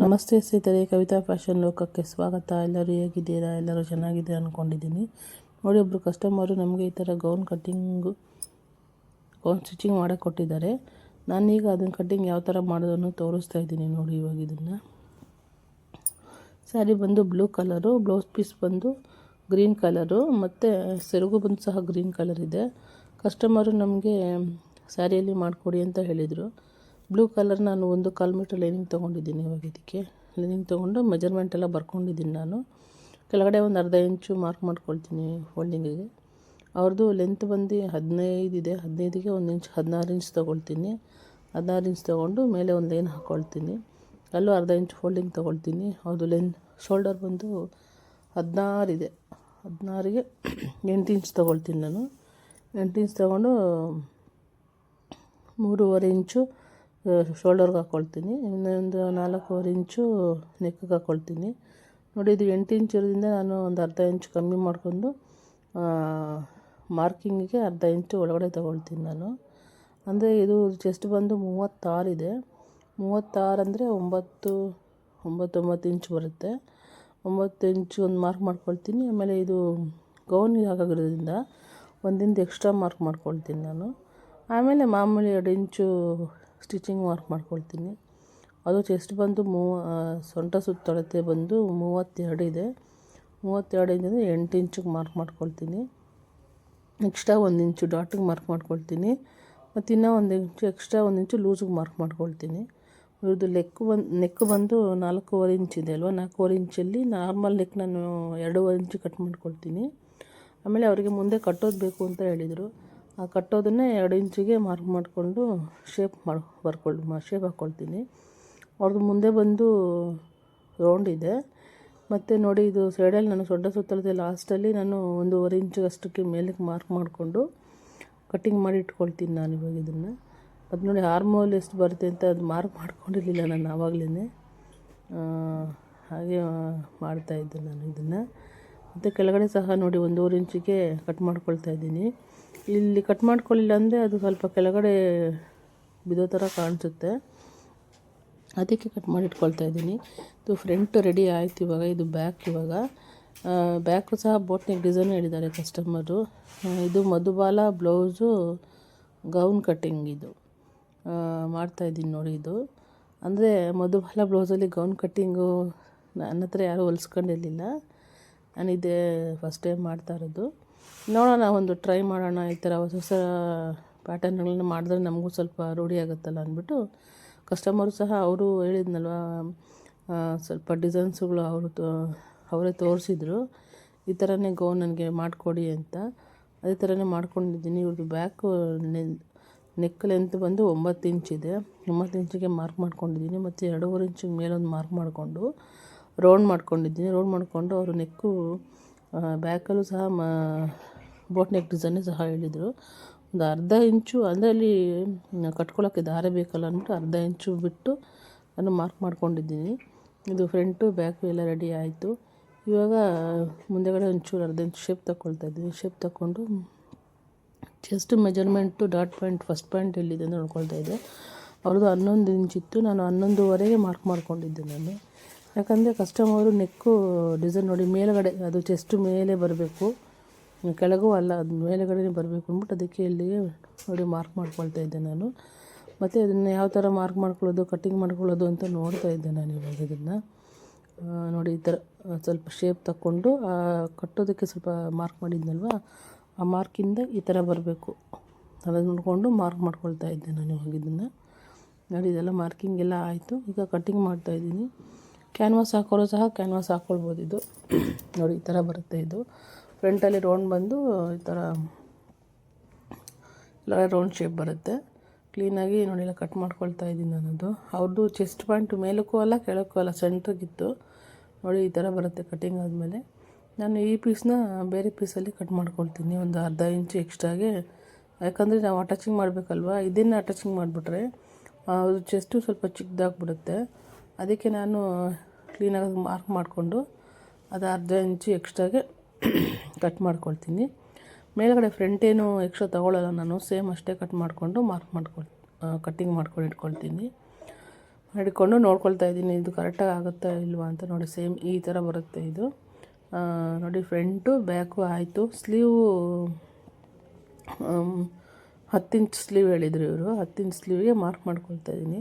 ನಮಸ್ತೆ ಸ್ನೇಹಿತರೆ, ಕವಿತಾ ಫ್ಯಾಷನ್ ಲೋಕಕ್ಕೆ ಸ್ವಾಗತ. ಎಲ್ಲರೂ ಹೇಗಿದ್ದೀರಾ? ಎಲ್ಲರೂ ಚೆನ್ನಾಗಿದೆ ಅಂದ್ಕೊಂಡಿದ್ದೀನಿ. ನೋಡಿ, ಒಬ್ಬರು ಕಸ್ಟಮರು ನಮಗೆ ಈ ಥರ ಗೌನ್ ಸ್ಟಿಚಿಂಗ್ ಮಾಡೋಕ್ಕೆ ಕೊಟ್ಟಿದ್ದಾರೆ. ನಾನೀಗ ಅದನ್ನು ಕಟ್ಟಿಂಗ್ ಯಾವ ಥರ ಮಾಡೋದನ್ನು ತೋರಿಸ್ತಾ ಇದ್ದೀನಿ. ನೋಡಿ, ಇವಾಗ ಇದನ್ನು ಸ್ಯಾರಿ ಬಂದು ಬ್ಲೂ ಕಲರು, ಬ್ಲೌಸ್ ಪೀಸ್ ಬಂದು ಗ್ರೀನ್ ಕಲರು ಮತ್ತು ಸೆರಗು ಬಂದು ಸಹ ಗ್ರೀನ್ ಕಲರ್ ಇದೆ. ಕಸ್ಟಮರು ನಮಗೆ ಸ್ಯಾರಿಯಲ್ಲಿ ಮಾಡಿಕೊಡಿ ಅಂತ ಹೇಳಿದರು. ಬ್ಲೂ ಕಲರ್ ನಾನು 1/4 ಮೀಟರ್ ಲೈನಿಂಗ್ ತೊಗೊಂಡಿದ್ದೀನಿ. ಇವಾಗ ಇದಕ್ಕೆ ಲೈನಿಂಗ್ ತೊಗೊಂಡು ಮೆಜರ್ಮೆಂಟ್ ಎಲ್ಲ ಬರ್ಕೊಂಡಿದ್ದೀನಿ. ನಾನು ಕೆಳಗಡೆ ಒಂದು ಅರ್ಧ ಇಂಚು ಮಾರ್ಕ್ ಮಾಡ್ಕೊಳ್ತೀನಿ ಫೋಲ್ಡಿಂಗಿಗೆ. ಅವ್ರದ್ದು ಲೆಂತ್ ಬಂದು 15 ಇದೆ. 15ಗೆ 1 ಇಂಚ್ 16 ಇಂಚ್ ತೊಗೊಳ್ತೀನಿ. 16 ಇಂಚ್ ತೊಗೊಂಡು ಮೇಲೆ ಒಂದು ಲೈನ್ ಹಾಕ್ಕೊಳ್ತೀನಿ. ಅಲ್ಲೂ ಅರ್ಧ ಇಂಚ್ ಫೋಲ್ಡಿಂಗ್ ತೊಗೊಳ್ತೀನಿ. ಅವ್ರದ್ದು ಶೋಲ್ಡರ್ ಬಂದು 16 ಇದೆ. 16ಗೆ 8 ಇಂಚ್ ತೊಗೊಳ್ತೀನಿ. ನಾನು 8 ಇಂಚ್ ತೊಗೊಂಡು 3.5 ಇಂಚು ಶೋಲ್ಡರ್ಗೆ ಹಾಕ್ಕೊಳ್ತೀನಿ. ಇನ್ನೊಂದು 4.25 ಇಂಚು ನೆಕ್ಗೆ ಹಾಕ್ಕೊಳ್ತೀನಿ. ನೋಡಿ, ಇದು 8 ಇಂಚ್ ಇರೋದ್ರಿಂದ ನಾನು ಒಂದು ಅರ್ಧ ಇಂಚು ಕಮ್ಮಿ ಮಾಡಿಕೊಂಡು ಮಾರ್ಕಿಂಗಿಗೆ ಅರ್ಧ ಇಂಚು ಒಳಗಡೆ ತೊಗೊಳ್ತೀನಿ ನಾನು. ಅಂದರೆ ಇದು ಚೆಸ್ಟ್ ಬಂದು 36 ಇದೆ. 36 ಅಂದರೆ 9 ಇಂಚ್ ಬರುತ್ತೆ. 9 ಇಂಚು ಒಂದು ಮಾರ್ಕ್ ಮಾಡ್ಕೊಳ್ತೀನಿ. ಆಮೇಲೆ ಇದು ಗೌನ್ ಹಾಗಾಗಿರೋದ್ರಿಂದ 1 ಇಂಚ್ ಎಕ್ಸ್ಟ್ರಾ ಮಾರ್ಕ್ ಮಾಡ್ಕೊಳ್ತೀನಿ ನಾನು. ಆಮೇಲೆ ಮಾಮೂಲಿ 2 ಇಂಚು ಸ್ಟಿಚಿಂಗ್ ಮಾರ್ಕ್ ಮಾಡ್ಕೊಳ್ತೀನಿ. ಅದು ಚೆಸ್ಟ್ ಬಂದು ಸೊಂಟ ಸುತ್ತಳತೆ ಬಂದು 32 ಇದೆ. 32 ಇಂಚಿಂದ 8 ಇಂಚಿಗೆ ಮಾರ್ಕ್ ಮಾಡ್ಕೊಳ್ತೀನಿ. ಎಕ್ಸ್ಟ್ರಾ 1 ಇಂಚು ಡಾಟಿಗೆ ಮಾರ್ಕ್ ಮಾಡ್ಕೊಳ್ತೀನಿ. ಮತ್ತು ಇನ್ನೂ 1 ಇಂಚು ಎಕ್ಸ್ಟ್ರಾ 1 ಇಂಚು ಲೂಸಿಗೆ ಮಾರ್ಕ್ ಮಾಡ್ಕೊಳ್ತೀನಿ. ಇವ್ರದ್ದು ನೆಕ್ ಬಂದು 4.25 ಇಂಚ್ ಇದೆ ಅಲ್ವಾ. 4.25 ಇಂಚಲ್ಲಿ ನಾರ್ಮಲ್ ನೆಕ್ ನಾನು 2.5 ಇಂಚು ಕಟ್ ಮಾಡ್ಕೊಳ್ತೀನಿ. ಆಮೇಲೆ ಅವರಿಗೆ ಮುಂದೆ ಕಟ್ಟೋದು ಬೇಕು ಅಂತ ಹೇಳಿದರು. ಆ ಕಟ್ಟೋದನ್ನೇ 2 ಇಂಚಿಗೆ ಮಾರ್ಕ್ ಮಾಡಿಕೊಂಡು ಶೇಪ್ ಹಾಕ್ಕೊಳ್ತೀನಿ. ಅವ್ರದ್ದು ಮುಂದೆ ಬಂದು ರೌಂಡ್ ಇದೆ. ಮತ್ತು ನೋಡಿ, ಇದು ಸೈಡಲ್ಲಿ ನಾನು ಸೊಂಟ ಸುತ್ತಳತೆ ಲಾಸ್ಟಲ್ಲಿ ನಾನು 1.5 ಇಂಚು ಅಷ್ಟಕ್ಕೆ ಮೇಲಕ್ಕೆ ಮಾರ್ಕ್ ಮಾಡಿಕೊಂಡು ಕಟ್ಟಿಂಗ್ ಮಾಡಿ ಇಟ್ಕೊಳ್ತೀನಿ ನಾನು ಇವಾಗ ಇದನ್ನು. ಅದು ನೋಡಿ, ಆರ್ಮೋಲ್ ಎಷ್ಟು ಬರುತ್ತೆ ಅಂತ ಅದು ಮಾರ್ಕ್ ಮಾಡ್ಕೊಂಡಿರಲಿಲ್ಲ ನಾನು ಆವಾಗಲೇ. ಹಾಗೆ ಮಾಡ್ತಾಯಿದ್ದೆ ನಾನು ಇದನ್ನು. ಮತ್ತು ಕೆಳಗಡೆ ಸಹ ನೋಡಿ 1.5 ಇಂಚಿಗೆ ಕಟ್ ಮಾಡ್ಕೊಳ್ತಾ ಇದ್ದೀನಿ. ಇಲ್ಲಿ ಕಟ್ ಮಾಡ್ಕೊಳ್ಳಿಲ್ಲ ಅಂದರೆ ಅದು ಸ್ವಲ್ಪ ಕೆಳಗಡೆ ಬಿದೋ ಥರ ಕಾಣಿಸುತ್ತೆ. ಅದಕ್ಕೆ ಕಟ್ ಮಾಡಿ ಇಟ್ಕೊಳ್ತಾ ಇದ್ದೀನಿ. ಇದು ಫ್ರಂಟ್ ರೆಡಿ ಆಯಿತು. ಇವಾಗ ಇದು ಬ್ಯಾಕು ಸಹ ಬೋಟ್ ನೆಕ್ ಡಿಸೈನ್ ಹೇಳಿದ್ದಾರೆ ಕಸ್ಟಮರು. ಇದು ಮಧುಬಾಲ ಬ್ಲೌಸು ಗೌನ್ ಕಟ್ಟಿಂಗ್ ಇದು ಮಾಡ್ತಾಯಿದ್ದೀನಿ ನೋಡಿ. ಇದು ಅಂದರೆ ಮಧುಬಾಲ ಬ್ಲೌಸಲ್ಲಿ ಗೌನ್ ಕಟ್ಟಿಂಗು ನನ್ನ ಹತ್ರ ಯಾರೂ ಹೊಲಿಸ್ಕೊಂಡಿರಲಿಲ್ಲ. ನಾನಿದೆ ಫಸ್ಟ್ ಟೈಮ್ ಮಾಡ್ತಾ ಇರೋದು. ನೋಡೋಣ, ಒಂದು ಟ್ರೈ ಮಾಡೋಣ. ಈ ಥರ ಹೊಸ ಪ್ಯಾಟರ್ನ್ಗಳನ್ನ ಮಾಡಿದ್ರೆ ನಮಗೂ ಸ್ವಲ್ಪ ರೂಢಿ ಆಗುತ್ತಲ್ಲ ಅಂದ್ಬಿಟ್ಟು ಕಸ್ಟಮರು ಸಹ ಅವರು ಹೇಳಿದ್ನಲ್ವ, ಸ್ವಲ್ಪ ಡಿಸೈನ್ಸುಗಳು ಅವರೇ ತೋರಿಸಿದ್ರು. ಈ ಥರನೇ ಗೌನ್ ನನಗೆ ಮಾಡಿಕೊಡಿ ಅಂತ. ಅದೇ ಥರನೇ ಮಾಡ್ಕೊಂಡಿದ್ದೀನಿ. ಇವ್ರದ್ದು ಬ್ಯಾಕು ನೆಕ್ ಲೆಂತ್ ಬಂದು 9 ಇಂಚಿದೆ. 9 ಇಂಚಿಗೆ ಮಾರ್ಕ್ ಮಾಡ್ಕೊಂಡಿದ್ದೀನಿ. ಮತ್ತು 2.5 ಇಂಚಿಗೆ ಮೇಲೊಂದು ಮಾರ್ಕ್ ಮಾಡಿಕೊಂಡು ರೌಂಡ್ ಮಾಡ್ಕೊಂಡಿದ್ದೀನಿ. ರೌಂಡ್ ಮಾಡಿಕೊಂಡು ಅವರು ನೆಕ್ಕು ಬ್ಯಾಕಲ್ಲೂ ಸಹ ಬೋಟ್ ನೆಕ್ ಡಿಸೈನೇ ಸಹ ಹೇಳಿದರು. ಒಂದು ಅರ್ಧ ಇಂಚು ಅಂದರೆ ಅಲ್ಲಿ ಕಟ್ಕೊಳ್ಳೋಕ್ಕೆ ದಾರ ಬೇಕಲ್ಲ ಅಂದ್ಬಿಟ್ಟು ಅರ್ಧ ಇಂಚು ಬಿಟ್ಟು ನಾನು ಮಾರ್ಕ್ ಮಾಡ್ಕೊಂಡಿದ್ದೀನಿ. ಇದು ಫ್ರಂಟು ಬ್ಯಾಕು ಎಲ್ಲ ರೆಡಿ ಆಯಿತು. ಇವಾಗ ಮುಂದೆಗಡೆ ಒಂಚೂರು ಅರ್ಧ ಇಂಚು ಶೇಪ್ ತಗೊಳ್ತಾ ಇದ್ದೀನಿ. ಶೇಪ್ ತಗೊಂಡು chest measurement dot point first point ಎಲ್ಲಿದೆ ಅಂತ ನೋಡ್ಕೊಳ್ತಾ ಇದ್ದೆ. ಅವ್ರದ್ದು 11 ಇಂಚಿತ್ತು. ನಾನು 11.5ಗೆ ಮಾರ್ಕ್ ಮಾಡ್ಕೊಂಡಿದ್ದೆ ನಾನು. ಯಾಕಂದರೆ ಕಸ್ಟಮರು ನೆಕ್ಕು ಡಿಸೈನ್ ನೋಡಿ ಮೇಲುಗಡೆ ಅದು ಚೆಸ್ಟ್ ಮೇಲೆ ಬರಬೇಕು, ಕೆಳಗೂ ಅಲ್ಲ, ಅದು ಮೇಲುಗಡೆ ಬರಬೇಕು ಅಂದ್ಬಿಟ್ಟು ಅದಕ್ಕೆ ಇಲ್ಲಿಗೆ ನೋಡಿ ಮಾರ್ಕ್ ಮಾಡ್ಕೊಳ್ತಾ ಇದ್ದೆ ನಾನು. ಮತ್ತು ಅದನ್ನು ಯಾವ ಥರ ಮಾರ್ಕ್ ಮಾಡ್ಕೊಳ್ಳೋದು, ಕಟ್ಟಿಂಗ್ ಮಾಡ್ಕೊಳ್ಳೋದು ಅಂತ ನೋಡ್ತಾ ಇದ್ದೆ ನಾನು ಇವಾಗ ಇದನ್ನು. ನೋಡಿ, ಈ ಥರ ಸ್ವಲ್ಪ ಶೇಪ್ ತಗೊಂಡು ಕಟ್ಟೋದಕ್ಕೆ ಸ್ವಲ್ಪ ಮಾರ್ಕ್ ಮಾಡಿದ್ನಲ್ವ, ಆ ಮಾರ್ಕಿಂದ ಈ ಥರ ಬರಬೇಕು ಅದನ್ನು ನೋಡಿಕೊಂಡು ಮಾರ್ಕ್ ಮಾಡ್ಕೊಳ್ತಾ ಇದ್ದೆ ನಾನು ಇವಾಗ ಇದನ್ನು. ನೋಡಿ, ಇದೆಲ್ಲ ಮಾರ್ಕಿಂಗ್ ಎಲ್ಲ ಆಯಿತು. ಈಗ ಕಟ್ಟಿಂಗ್ ಮಾಡ್ತಾಯಿದ್ದೀನಿ. ಕ್ಯಾನ್ವಾಸ್ ಹಾಕೋರು ಸಹ ಕ್ಯಾನ್ವಾಸ್ ಹಾಕ್ಕೊಳ್ಬೋದು. ಇದು ನೋಡಿ, ಈ ಥರ ಬರುತ್ತೆ. ಇದು ಫ್ರಂಟಲ್ಲಿ ರೌಂಡ್ ಬಂದು ಈ ಥರ ಎಲ್ಲ ರೌಂಡ್ ಶೇಪ್ ಬರುತ್ತೆ. ಕ್ಲೀನಾಗಿ ನೋಡಿ ಎಲ್ಲ ಕಟ್ ಮಾಡ್ಕೊಳ್ತಾ ಇದ್ದೀನಿ ನಾನದು. ಅವ್ರದ್ದು ಚೆಸ್ಟ್ ಪಾಯಿಂಟು ಮೇಲಕ್ಕೂ ಅಲ್ಲ ಕೆಳಕ್ಕೂ ಅಲ್ಲ, ಸೆಂಟ್ರಿಗಿತ್ತು. ನೋಡಿ, ಈ ಥರ ಬರುತ್ತೆ ಕಟ್ಟಿಂಗ್ ಆದಮೇಲೆ. ನಾನು ಈ ಪೀಸ್ನ ಬೇರೆ ಪೀಸಲ್ಲಿ ಕಟ್ ಮಾಡ್ಕೊಳ್ತೀನಿ ಒಂದು ಅರ್ಧ ಇಂಚು ಎಕ್ಸ್ಟ್ರಾಗೆ. ಯಾಕಂದರೆ ನಾವು ಅಟ್ಯಾಚಿಂಗ್ ಮಾಡಬೇಕಲ್ವ, ಇದನ್ನು ಅಟ್ಯಾಚಿಂಗ್ ಮಾಡಿಬಿಟ್ರೆ ಅದು ಚೆಸ್ಟು ಸ್ವಲ್ಪ ಚಿಕ್ಕದಾಗ್ಬಿಡುತ್ತೆ. ಅದಕ್ಕೆ ನಾನು ಕ್ಲೀನಾಗಿ ಮಾರ್ಕ್ ಮಾಡಿಕೊಂಡು ಅದು ಅರ್ಧ ಇಂಚು ಎಕ್ಸ್ಟ್ರಾಗೆ ಕಟ್ ಮಾಡ್ಕೊಳ್ತೀನಿ. ಮೇಲ್ಗಡೆ ಫ್ರಂಟ್ ಏನು ಎಕ್ಸ್ಟ್ರಾ ತೊಗೊಳ್ಳಲ್ಲ ನಾನು, ಸೇಮ್ ಅಷ್ಟೇ ಕಟ್ ಮಾಡಿಕೊಂಡು ಕಟ್ಟಿಂಗ್ ಮಾಡ್ಕೊಂಡು ಇಟ್ಕೊಳ್ತೀನಿ. ಮಾಡಿಕೊಂಡು ನೋಡ್ಕೊಳ್ತಾ ಇದ್ದೀನಿ ಇದು ಕರೆಕ್ಟಾಗಿ ಆಗುತ್ತಾ ಇಲ್ವಾ ಅಂತ. ನೋಡಿ ಸೇಮ್ ಈ ಥರ ಬರುತ್ತೆ ಇದು. ನೋಡಿ ಫ್ರಂಟು ಬ್ಯಾಕು ಆಯಿತು. ಸ್ಲೀವು 10 ಇಂಚ್ ಸ್ಲೀವ್ ಹೇಳಿದರು ಇವರು. 10 ಇಂಚ್ ಸ್ಲೀವ್ಗೆ ಮಾರ್ಕ್ ಮಾಡ್ಕೊಳ್ತಾ ಇದ್ದೀನಿ.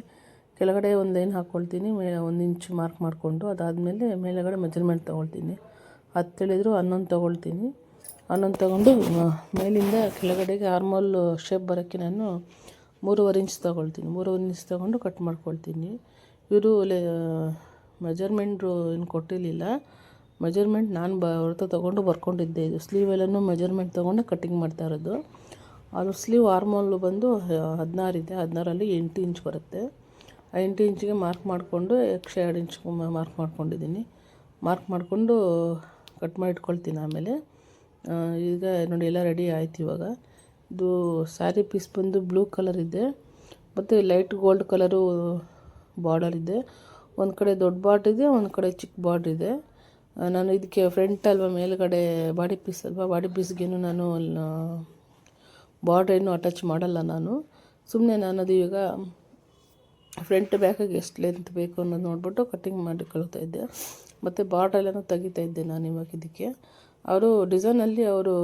ಕೆಳಗಡೆ ಒಂದು ಲೈನ್ ಹಾಕ್ಕೊಳ್ತೀನಿ, 1 ಇಂಚ್ ಮಾರ್ಕ್ ಮಾಡಿಕೊಂಡು ಅದಾದಮೇಲೆ ಮೇಲೆಗಡೆ ಮೆಜರ್ಮೆಂಟ್ ತೊಗೊಳ್ತೀನಿ. 10 ಹೇಳಿದ್ರು 11 ತೊಗೊಳ್ತೀನಿ. 11 ತೊಗೊಂಡು ಮೇಲಿಂದ ಕೆಳಗಡೆಗೆ ಆರ್ಮೋಲ್ ಶೇಪ್ ಬರೋಕ್ಕೆ ನಾನು 3.5 ಇಂಚ್ ತೊಗೊಳ್ತೀನಿ. 3.5 ಇಂಚ್ ತೊಗೊಂಡು ಕಟ್ ಮಾಡ್ಕೊಳ್ತೀನಿ. ಇವರು ಮೆಜರ್ಮೆಂಟು ಏನು ಕೊಟ್ಟಿರಲಿಲ್ಲ. ಮೆಜರ್ಮೆಂಟ್ ನಾನು ಹೊರತು ತೊಗೊಂಡು ಬರ್ಕೊಂಡಿದ್ದೆ. ಇದು ಸ್ಲೀವ್ ಎಲ್ಲನೂ ಮೆಜರ್ಮೆಂಟ್ ತೊಗೊಂಡು ಕಟ್ಟಿಂಗ್ ಮಾಡ್ತಾ ಇರೋದು. ಅದು ಸ್ಲೀವ್ ಆರ್ಮೋಲ್ ಬಂದು 16 ಇದೆ. 16ರಲ್ಲಿ 8 ಇಂಚ್ ಬರುತ್ತೆ. 8 ಇಂಚಿಗೆ ಮಾರ್ಕ್ ಮಾಡಿಕೊಂಡು ಎಕ್ಸ್ಟ್ರಾ 2 ಇಂಚ್ ಮಾರ್ಕ್ ಮಾಡ್ಕೊಂಡಿದ್ದೀನಿ. ಮಾರ್ಕ್ ಮಾಡಿಕೊಂಡು ಕಟ್ ಮಾಡಿ ಇಟ್ಕೊಳ್ತೀನಿ. ಆಮೇಲೆ ಈಗ ನೋಡಿ ಎಲ್ಲ ರೆಡಿ ಆಯ್ತು. ಇವಾಗ ಇದು ಸ್ಯಾರಿ ಪೀಸ್ ಬಂದು ಬ್ಲೂ ಕಲರ್ ಇದೆ ಮತ್ತು ಲೈಟ್ ಗೋಲ್ಡ್ ಕಲರು ಬಾರ್ಡರ್ ಇದೆ. ಒಂದು ಕಡೆ ದೊಡ್ಡ ಬಾರ್ಡ್ರ್ ಇದೆ, ಒಂದು ಕಡೆ ಚಿಕ್ಕ ಬಾರ್ಡ್ರ್ ಇದೆ. ನಾನು ಇದಕ್ಕೆ ಫ್ರಂಟ್ ಅಲ್ವಾ ಮೇಲ್ಗಡೆ ಬಾಡಿ ಪೀಸ್ ಅಲ್ವಾ, ಬಾಡಿ ಪೀಸ್ಗೇನು ನಾನು ಬಾರ್ಡ್ರ್ ಏನು ಅಟ್ಯಾಚ್ ಮಾಡಲ್ಲ. ಸುಮ್ಮನೆ ನಾನು ಅದು ಈಗ ಫ್ರಂಟ್ ಬ್ಯಾಕಿಗೆ ಎಷ್ಟು ಲೆಂತ್ ಬೇಕು ಅನ್ನೋದು ನೋಡ್ಬಿಟ್ಟು ಕಟ್ಟಿಂಗ್ ಮಾಡಿಕೊಳ್ತಾ ಇದ್ದೆ. ಮತ್ತು ಬಾರ್ಡ್ರೆಲ್ಲನೂ ತೆಗಿತಾ ಇದ್ದೆ ನಾನು ಇವಾಗ ಇದಕ್ಕೆ. ಅವರು ಡಿಸೈನಲ್ಲಿ ಅವರು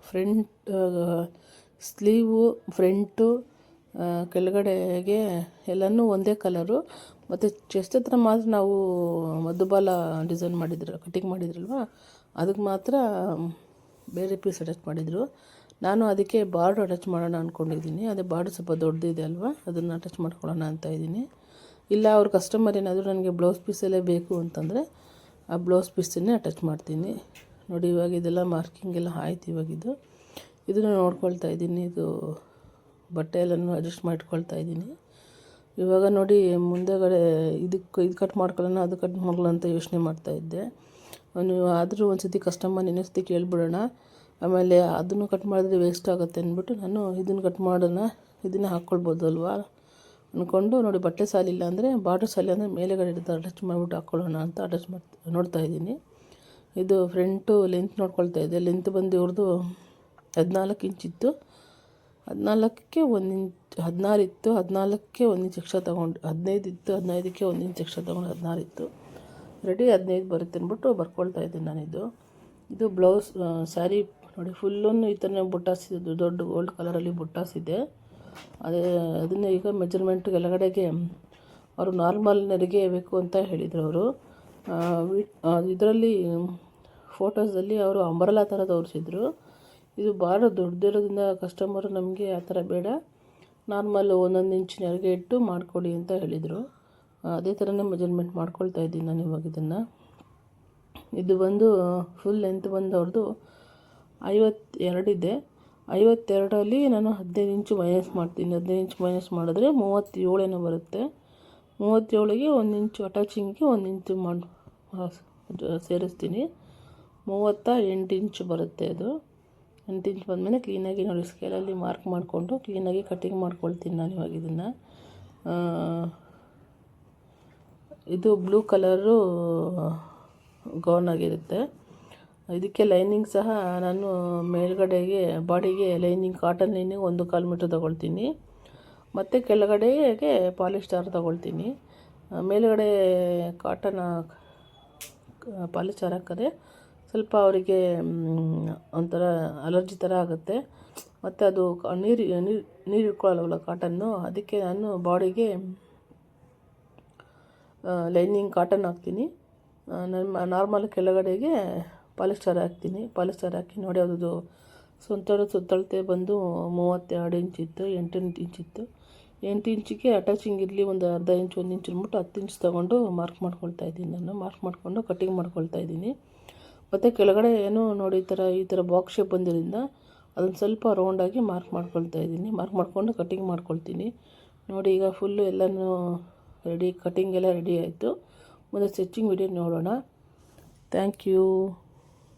ಫ್ರಂಟ್ ಸ್ಲೀವು ಫ್ರಂಟು ಕೆಳಗಡೆಗೆ ಎಲ್ಲನೂ ಒಂದೇ ಕಲರು. ಮತ್ತು ಚೆಸ್ಟ್ ಹತ್ರ ಮಾತ್ರ ನಾವು ಮಧುಬಾಲ ಡಿಸೈನ್ ಕಟ್ಟಿಂಗ್ ಮಾಡಿದ್ರಲ್ವ, ಅದಕ್ಕೆ ಮಾತ್ರ ಬೇರೆ ಪೀಸ್ ಅಟ್ಯಾಚ್ ಮಾಡಿದರು. ನಾನು ಅದಕ್ಕೆ ಬಾರ್ಡ್ರ್ ಅಟ್ಯಾಚ್ ಮಾಡೋಣ ಅಂದ್ಕೊಂಡಿದ್ದೀನಿ. ಅದೇ ಬಾರ್ಡ್ರ್ ಸ್ವಲ್ಪ ದೊಡ್ಡದಿದೆ ಅಲ್ವಾ, ಅದನ್ನು ಅಟ್ಯಾಚ್ ಮಾಡ್ಕೊಳ್ಳೋಣ ಅಂತ ಇದ್ದೀನಿ. ಇಲ್ಲ ಅವ್ರ ಕಸ್ಟಮರ್ ಏನಾದರೂ ನನಗೆ ಬ್ಲೌಸ್ ಪೀಸಲ್ಲೇ ಬೇಕು ಅಂತಂದರೆ ಆ ಬ್ಲೌಸ್ ಪೀಸನ್ನೇ ಅಟ್ಯಾಚ್ ಮಾಡ್ತೀನಿ. ನೋಡಿ ಇವಾಗ ಇದೆಲ್ಲ ಮಾರ್ಕಿಂಗ್ ಎಲ್ಲ ಆಯ್ತು. ಇವಾಗಿದ್ದು ಇದನ್ನು ನೋಡ್ಕೊಳ್ತಾ ಇದ್ದೀನಿ. ಇದು ಬಟ್ಟೆ ಎಲ್ಲನೂ ಅಡ್ಜಸ್ಟ್ ಮಾಡಿಟ್ಕೊಳ್ತಾ ಇದ್ದೀನಿ. ಇವಾಗ ನೋಡಿ ಮುಂದೆಗಡೆ ಇದು ಕಟ್ ಮಾಡ್ಕೊಳ್ಳೋಣ, ಅದು ಕಟ್ ಮಾಡ್ಕೊಳ್ಳೋಣ ಅಂತ ಯೋಚನೆ ಮಾಡ್ತಾಯಿದ್ದೆ. ನೀವು ಆದರೂ ಒಂದು ಸತಿ ಕಸ್ಟಮರ್ ಇನ್ನೊಂದು ಸತಿ ಕೇಳ್ಬಿಡೋಣ, ಆಮೇಲೆ ಅದನ್ನು ಕಟ್ ಮಾಡಿದ್ರೆ ವೇಸ್ಟ್ ಆಗುತ್ತೆ ಅಂದ್ಬಿಟ್ಟು ನಾನು ಇದನ್ನು ಕಟ್ ಮಾಡೋಣ, ಇದನ್ನೇ ಹಾಕ್ಕೊಳ್ಬೋದು ಅಲ್ವಾ ಅಂದ್ಕೊಂಡು. ನೋಡಿ ಬಟ್ಟೆ ಸಾಲಿಲ್ಲ ಅಂದರೆ ಬಾರ್ಡ್ರ್ ಸಾಲಿ ಅಂದರೆ ಮೇಲೆಗಡೆ ಇಡ್ತಾ ಅಟ್ಯಾಚ್ ಮಾಡಿಬಿಟ್ಟು ಹಾಕ್ಕೊಳ್ಳೋಣ ಅಂತ ಅಟ್ಯಾಚ್ ನೋಡ್ತಾ ಇದ್ದೀನಿ. ಇದು ಫ್ರಂಟು ಲೆಂತ್ ನೋಡ್ಕೊಳ್ತಾ ಇದ್ದೆ. ಲೆಂತ್ ಬಂದು ಇವ್ರದ್ದು 14 ಇಂಚ್ ಇತ್ತು. 14ಕ್ಕೆ 1 ಇಂಚ್ 16 ಇತ್ತು. 14ಕ್ಕೆ 1 ಇಂಚ್ ಎಕ್ಸ್ಟ್ರಾ ತೊಗೊಂಡು 15 ಇತ್ತು. 15ಕ್ಕೆ 1 ಇಂಚ್ ಎಕ್ಸ್ಟ್ರಾ ತೊಗೊಂಡು 16 ಇತ್ತು. ರೆಡಿ 15 ಬರುತ್ತೆ ಅಂದ್ಬಿಟ್ಟು ಬರ್ಕೊಳ್ತಾ ಇದ್ದೀನಿ ನಾನಿದು. ಇದು ಬ್ಲೌಸ್ ಸ್ಯಾರಿ ನೋಡಿ ಫುಲ್ಲೂ ಈ ಥರನೇ ಬುಟ್ಟಾಸಿದ್ದು, ದೊಡ್ಡ ಗೋಲ್ಡ್ ಕಲರಲ್ಲಿ ಬುಟ್ಟಾಸಿದೆ. ಅದನ್ನೇ ಈಗ ಮೆಜರ್ಮೆಂಟ್ ಕೆಳಗಡೆಗೆ ಅವರು ನಾರ್ಮಲ್ ನೆರಿಗೆ ಬೇಕು ಅಂತ ಹೇಳಿದರು ಅವರು. ಇದರಲ್ಲಿ ಫೋಟೋಸಲ್ಲಿ ಅವರು ಅಂಬ್ರೆಲಾ ಥರ ತೋರಿಸಿದ್ರು. ಇದು ಭಾಳ ದೊಡ್ಡದಿರೋದ್ರಿಂದ ಕಸ್ಟಮರು ನಮಗೆ ಆ ಥರ ಬೇಡ, ನಾರ್ಮಲ್ 1 ಇಂಚ್ ನೆರಿಗೆ ಇಟ್ಟು ಮಾಡಿಕೊಡಿ ಅಂತ ಹೇಳಿದರು. ಅದೇ ಥರನೇ ಮೆಜರ್ಮೆಂಟ್ ಮಾಡ್ಕೊಳ್ತಾ ಇದ್ದೀನಿ ನಾನು ಇವಾಗ ಇದನ್ನು. ಇದು ಬಂದು ಫುಲ್ ಲೆಂತ್ ಬಂದು ಅವ್ರದ್ದು 52 ಇದೆ. 52ರಲ್ಲಿ ನಾನು 15 ಇಂಚು ಮೈನಸ್ ಮಾಡ್ತೀನಿ. 15 ಇಂಚ್ ಮೈನಸ್ ಮಾಡಿದ್ರೆ 37 ಏನೋ ಬರುತ್ತೆ. 37ಗೆ 1 ಇಂಚು ಅಟ್ಯಾಚಿಂಗಿಗೆ 1 ಇಂಚು ಸೇರಿಸ್ತೀನಿ. 38 ಇಂಚು ಬರುತ್ತೆ ಅದು. 8 ಇಂಚ್ ಬಂದಮೇಲೆ ಕ್ಲೀನಾಗಿ ನೋಡಿ ಸ್ಕೇಲಲ್ಲಿ ಮಾರ್ಕ್ ಮಾಡಿಕೊಂಡು ಕ್ಲೀನಾಗಿ ಕಟ್ಟಿಂಗ್ ಮಾಡ್ಕೊಳ್ತೀನಿ ನಾನು ಇವಾಗ ಇದನ್ನು. ಇದು ಬ್ಲೂ ಕಲರು ಗೌನ್ ಆಗಿರುತ್ತೆ. ಇದಕ್ಕೆ ಲೈನಿಂಗ್ ಸಹ ನಾನು ಮೇಲ್ಗಡೆಗೆ ಬಾಡಿಗೆ ಲೈನಿಂಗ್ ಕಾಟನ್ ಲೈನಿಂಗ್ 1/4 ಮೀಟ್ರ್ ತೊಗೊಳ್ತೀನಿ. ಮತ್ತು ಕೆಳಗಡೆಗೆ ಪಾಲಿಸ್ಟರ್ ತೊಗೊಳ್ತೀನಿ. ಮೇಲುಗಡೆ ಕಾಟನ್ ಪಾಲಿಸ್ಟರ್ ಹಾಕಿದ್ರೆ ಸ್ವಲ್ಪ ಅವರಿಗೆ ಒಂಥರ ಅಲರ್ಜಿ ಥರ ಆಗುತ್ತೆ. ಮತ್ತು ಅದು ನೀರು ಇಟ್ಕೊಳ್ಳಲ್ವಲ್ಲ ಕಾಟನ್ನು, ಅದಕ್ಕೆ ನಾನು ಬಾಡಿಗೆ ಲೈನಿಂಗ್ ಕಾಟನ್ ಹಾಕ್ತೀನಿ. ನಾರ್ಮಲ್ ಕೆಳಗಡೆಗೆ ಪಾಲಿಸ್ಟರ್ ಹಾಕ್ತೀನಿ. ಪಾಲಿಸ್ಟರ್ ಹಾಕಿ ನೋಡಿ ಅದು ಸುತ್ತಳತೆ ಬಂದು 32 ಇಂಚ್ ಇತ್ತು. 8 ಇಂಚ್ ಇತ್ತು. 8 ಇಂಚಿಗೆ ಅಟ್ಯಾಚಿಂಗ್ ಇರಲಿ ಒಂದು ಅರ್ಧ ಇಂಚ್ 1 ಇಂಚ್ ಅಂದ್ಬಿಟ್ಟು 10 ಇಂಚ್ ತೊಗೊಂಡು ಮಾರ್ಕ್ ಮಾಡ್ಕೊಳ್ತಾ ಇದ್ದೀನಿ ನಾನು. ಮಾರ್ಕ್ ಮಾಡಿಕೊಂಡು ಕಟ್ಟಿಂಗ್ ಮಾಡ್ಕೊಳ್ತಾ ಇದ್ದೀನಿ. ಮತ್ತು ಕೆಳಗಡೆ ಏನು ನೋಡಿ ಈ ಥರ ಬಾಕ್ಸ್ ಶೇಪ್ ಬಂದಿರೋದ್ರಿಂದ ಅದನ್ನು ಸ್ವಲ್ಪ ರೌಂಡಾಗಿ ಮಾರ್ಕ್ ಮಾಡ್ಕೊಳ್ತಾ ಇದ್ದೀನಿ. ಮಾರ್ಕ್ ಮಾಡಿಕೊಂಡು ಕಟ್ಟಿಂಗ್ ಮಾಡ್ಕೊಳ್ತೀನಿ. ನೋಡಿ ಈಗ ಫುಲ್ಲು ಎಲ್ಲನೂ ರೆಡಿ, ಕಟ್ಟಿಂಗ್ ಎಲ್ಲ ರೆಡಿ ಆಯಿತು. ಮುಂದೆ ಸ್ಟಿಚಿಂಗ್ ವಿಡಿಯೋ ನೋಡೋಣ. Thank you.